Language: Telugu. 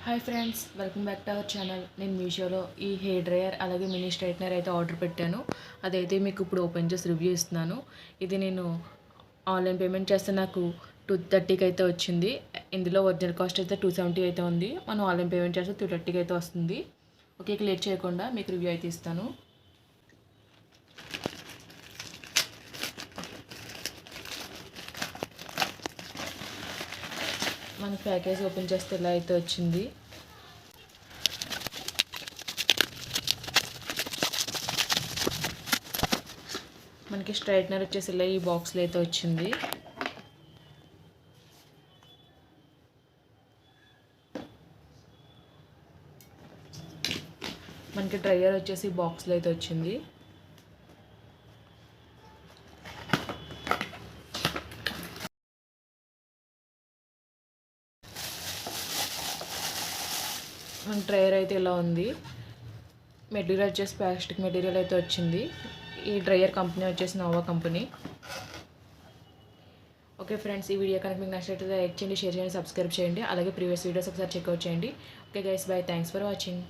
Hi friends, welcome back to our channel. నేను మీషోలో ఈ హెయిర్ డ్రయర్ అలాగే మినీ స్ట్రైట్నర్ అయితే ఆర్డర్ పెట్టాను. అదైతే మీకు ఇప్పుడు ఓపెన్ చేసి రివ్యూ ఇస్తున్నాను. ఇది నేను ఆన్లైన్ పేమెంట్ చేస్తే నాకు 230కి అయితే వచ్చింది. ఇందులో ఒరిజినల్ కాస్ట్ అయితే 270 అయితే ఉంది. మనం ఆన్లైన్ పేమెంట్ చేస్తే 230కి అయితే వస్తుంది. ఓకే, లేట్ చేయకుండా మీకు రివ్యూ అయితే ఇస్తాను. మన ప్యాకేజ్ ఓపెన్ చేస్తే ఇలా అయితే వచ్చింది. మనకి స్ట్రైట్నర్ వచ్చేసి ఇలా ఈ బాక్స్లో అయితే వచ్చింది. మనకి డ్రైయర్ వచ్చేసి బాక్స్లో అయితే వచ్చింది. మన డ్రైయర్ అయితే ఇలా ఉంది. మెటీరియల్ వచ్చేసి ప్లాస్టిక్ మెటీరియల్ అయితే వచ్చింది. ఈ డ్రైయర్ కంపెనీ వచ్చేసి నోవా కంపెనీ. ఓకే ఫ్రెండ్స్, ఈ వీడియో కనుక మీకు నచ్చినట్లయితే లైక్ చేయండి, షేర్ చేయండి, సబ్స్క్రైబ్ చేయండి. అలాగే ప్రీవియస్ వీడియోస్ ఒకసారి చెక్అవుట్ చేయండి. Okay guys, by. Thanks for watching.